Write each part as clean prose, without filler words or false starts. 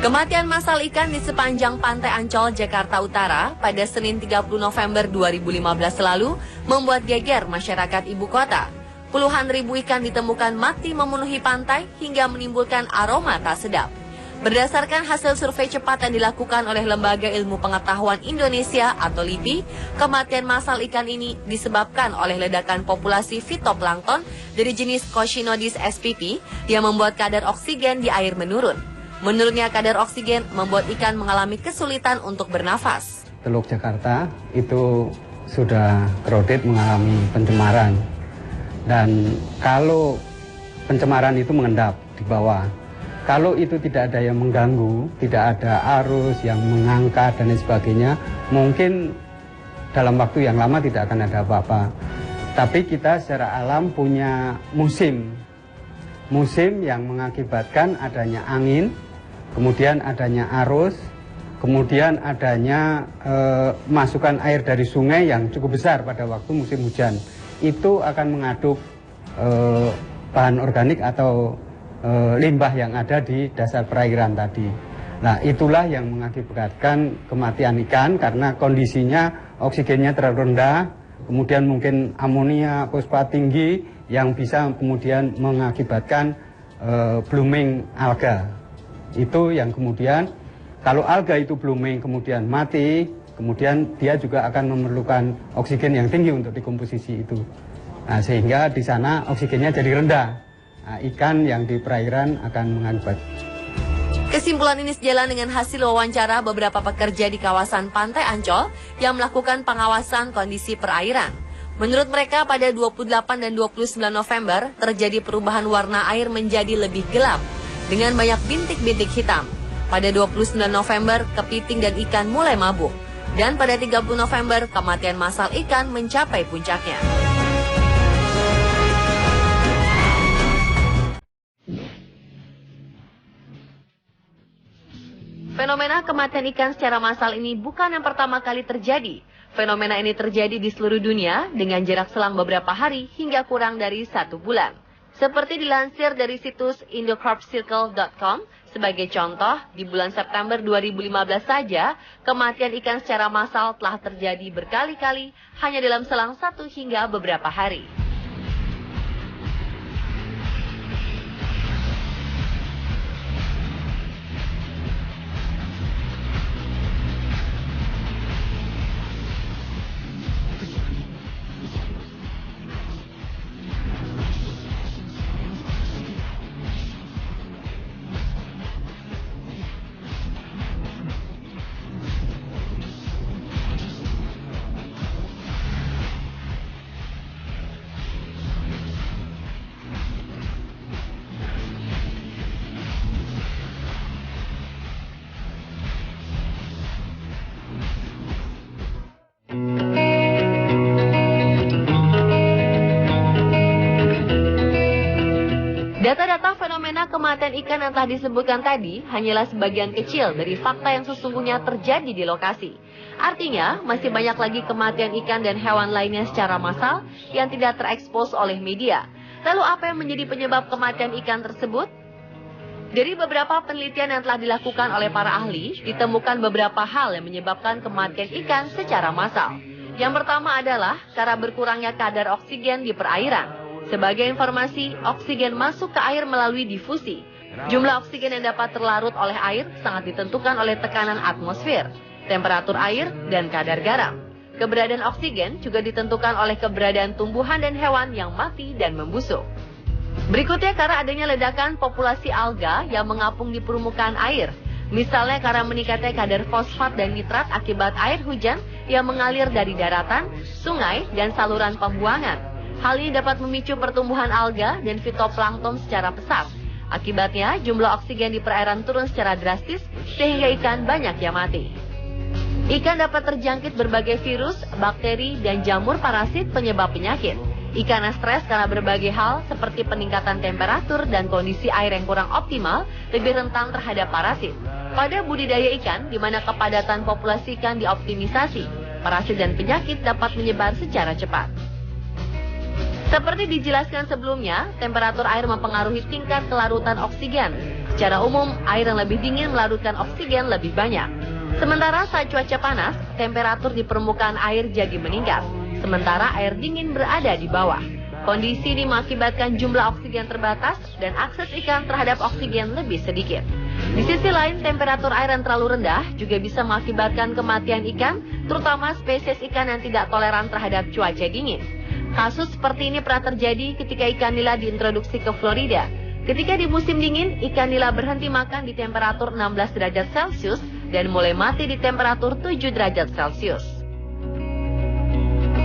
Kematian massal ikan di sepanjang Pantai Ancol, Jakarta Utara pada Senin 30 November 2015 lalu membuat geger masyarakat ibu kota. Puluhan ribu ikan ditemukan mati memenuhi pantai hingga menimbulkan aroma tak sedap. Berdasarkan hasil survei cepat yang dilakukan oleh Lembaga Ilmu Pengetahuan Indonesia atau LIPI, kematian massal ikan ini disebabkan oleh ledakan populasi fitoplankton dari jenis Coccinodis spp yang membuat kadar oksigen di air menurun. Menurunnya kadar oksigen membuat ikan mengalami kesulitan untuk bernafas. Teluk Jakarta itu sudah crowded, mengalami pencemaran. Dan kalau pencemaran itu mengendap di bawah, kalau itu tidak ada yang mengganggu, tidak ada arus yang mengangkat dan lain sebagainya, mungkin dalam waktu yang lama tidak akan ada apa-apa. Tapi kita secara alam punya musim yang mengakibatkan adanya angin, kemudian adanya arus, kemudian adanya masukan air dari sungai yang cukup besar pada waktu musim hujan. Itu akan mengaduk bahan organik atau limbah yang ada di dasar perairan tadi. Nah, itulah yang mengakibatkan kematian ikan karena kondisinya oksigennya terlalu rendah, kemudian mungkin amonia, fosfat tinggi yang bisa kemudian mengakibatkan blooming alga. Itu yang kemudian kalau alga itu blooming kemudian mati, kemudian dia juga akan memerlukan oksigen yang tinggi untuk dikomposisi itu. Nah, sehingga di sana oksigennya jadi rendah. Nah, ikan yang di perairan akan mengakibat. Kesimpulan ini sejalan dengan hasil wawancara beberapa pekerja di kawasan Pantai Ancol yang melakukan pengawasan kondisi perairan. Menurut mereka pada 28 dan 29 November terjadi perubahan warna air menjadi lebih gelap dengan banyak bintik-bintik hitam. Pada 29 November kepiting dan ikan mulai mabuk. Dan pada 30 November kematian massal ikan mencapai puncaknya. Fenomena kematian ikan secara massal ini bukan yang pertama kali terjadi. Fenomena ini terjadi di seluruh dunia dengan jarak selang beberapa hari hingga kurang dari 1 bulan. Seperti dilansir dari situs indocarpcircle.com, sebagai contoh, di bulan September 2015 saja, kematian ikan secara massal telah terjadi berkali-kali hanya dalam selang 1 hingga beberapa hari. Data-data fenomena kematian ikan yang telah disebutkan tadi hanyalah sebagian kecil dari fakta yang sesungguhnya terjadi di lokasi. Artinya, masih banyak lagi kematian ikan dan hewan lainnya secara massal yang tidak terekspos oleh media. Lalu apa yang menjadi penyebab kematian ikan tersebut? Dari beberapa penelitian yang telah dilakukan oleh para ahli, ditemukan beberapa hal yang menyebabkan kematian ikan secara massal. Yang pertama adalah karena berkurangnya kadar oksigen di perairan. Sebagai informasi, oksigen masuk ke air melalui difusi. Jumlah oksigen yang dapat terlarut oleh air sangat ditentukan oleh tekanan atmosfer, temperatur air, dan kadar garam. Keberadaan oksigen juga ditentukan oleh keberadaan tumbuhan dan hewan yang mati dan membusuk. Berikutnya karena adanya ledakan populasi alga yang mengapung di permukaan air. Misalnya karena meningkatnya kadar fosfat dan nitrat akibat air hujan yang mengalir dari daratan, sungai, dan saluran pembuangan. Hal ini dapat memicu pertumbuhan alga dan fitoplankton secara pesat. Akibatnya, jumlah oksigen di perairan turun secara drastis sehingga ikan banyak yang mati. Ikan dapat terjangkit berbagai virus, bakteri, dan jamur parasit penyebab penyakit. Ikan yang stres karena berbagai hal seperti peningkatan temperatur dan kondisi air yang kurang optimal lebih rentan terhadap parasit. Pada budidaya ikan, di mana kepadatan populasi ikan dioptimisasi, parasit dan penyakit dapat menyebar secara cepat. Seperti dijelaskan sebelumnya, temperatur air mempengaruhi tingkat kelarutan oksigen. Secara umum, air yang lebih dingin melarutkan oksigen lebih banyak. Sementara saat cuaca panas, temperatur di permukaan air jadi meningkat, sementara air dingin berada di bawah. Kondisi ini mengakibatkan jumlah oksigen terbatas dan akses ikan terhadap oksigen lebih sedikit. Di sisi lain, temperatur air yang terlalu rendah juga bisa mengakibatkan kematian ikan, terutama spesies ikan yang tidak toleran terhadap cuaca dingin. Kasus seperti ini pernah terjadi ketika ikan nila diintroduksi ke Florida. Ketika di musim dingin, ikan nila berhenti makan di temperatur 16 derajat Celcius dan mulai mati di temperatur 7 derajat Celcius.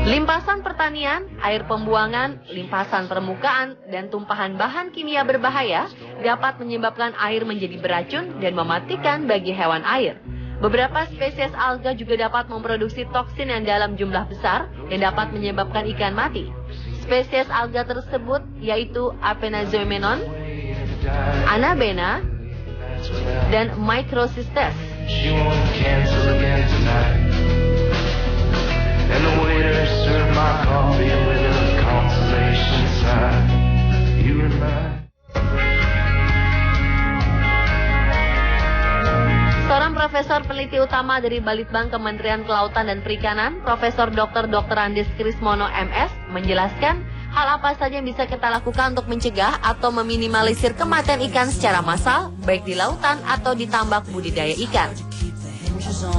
Limpasan pertanian, air pembuangan, limpasan permukaan, dan tumpahan bahan kimia berbahaya dapat menyebabkan air menjadi beracun dan mematikan bagi hewan air. Beberapa spesies alga juga dapat memproduksi toksin yang dalam jumlah besar yang dapat menyebabkan ikan mati. Spesies alga tersebut yaitu Apenazomenon, Anabena, dan Microcystes. Seorang profesor peneliti utama dari Balitbang Kementerian Kelautan dan Perikanan, Profesor Dr. Andes Krismono MS, menjelaskan hal apa saja yang bisa kita lakukan untuk mencegah atau meminimalisir kematian ikan secara massal, baik di lautan atau di tambak budidaya ikan.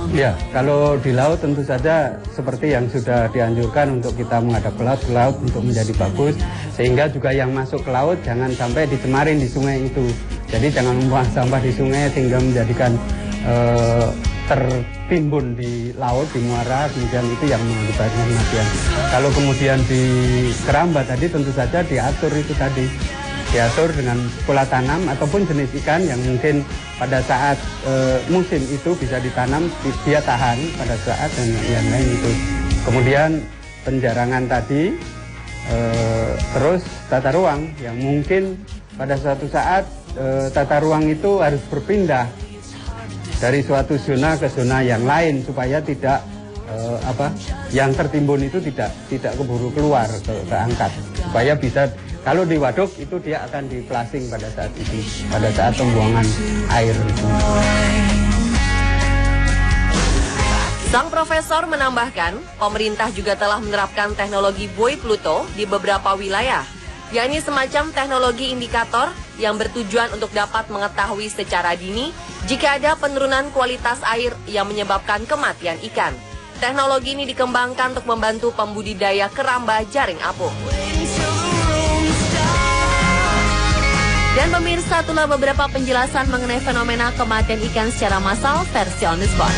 Ya, kalau di laut tentu saja seperti yang sudah dianjurkan untuk kita menghadap ke laut untuk menjadi bagus, sehingga juga yang masuk ke laut jangan sampai dicemarin di sungai itu. Jadi jangan membuang sampah di sungai sehingga menjadikan tertimbun di laut, di muara, kemudian itu yang mengakibatkan kematian. Kalau kemudian di keramba tadi tentu saja diatur itu tadi, diatur dengan pola tanam ataupun jenis ikan yang mungkin pada saat musim itu bisa ditanam, dia tahan pada saat dan yang lain itu. Kemudian penjarangan tadi, terus tata ruang yang mungkin pada suatu saat tata ruang itu harus berpindah dari suatu zona ke zona yang lain supaya tidak yang tertimbun itu tidak keburu keluar keangkat, supaya bisa, kalau di waduk itu dia akan di flushing pada saat itu, pada saat pembuangan air itu. Sang profesor menambahkan, pemerintah juga telah menerapkan teknologi buoy Pluto di beberapa wilayah, yakni semacam teknologi indikator yang bertujuan untuk dapat mengetahui secara dini jika ada penurunan kualitas air yang menyebabkan kematian ikan. Teknologi ini dikembangkan untuk membantu pembudidaya keramba jaring apung. Dan pemirsa, itulah beberapa penjelasan mengenai fenomena kematian ikan secara massal versi On The Spot.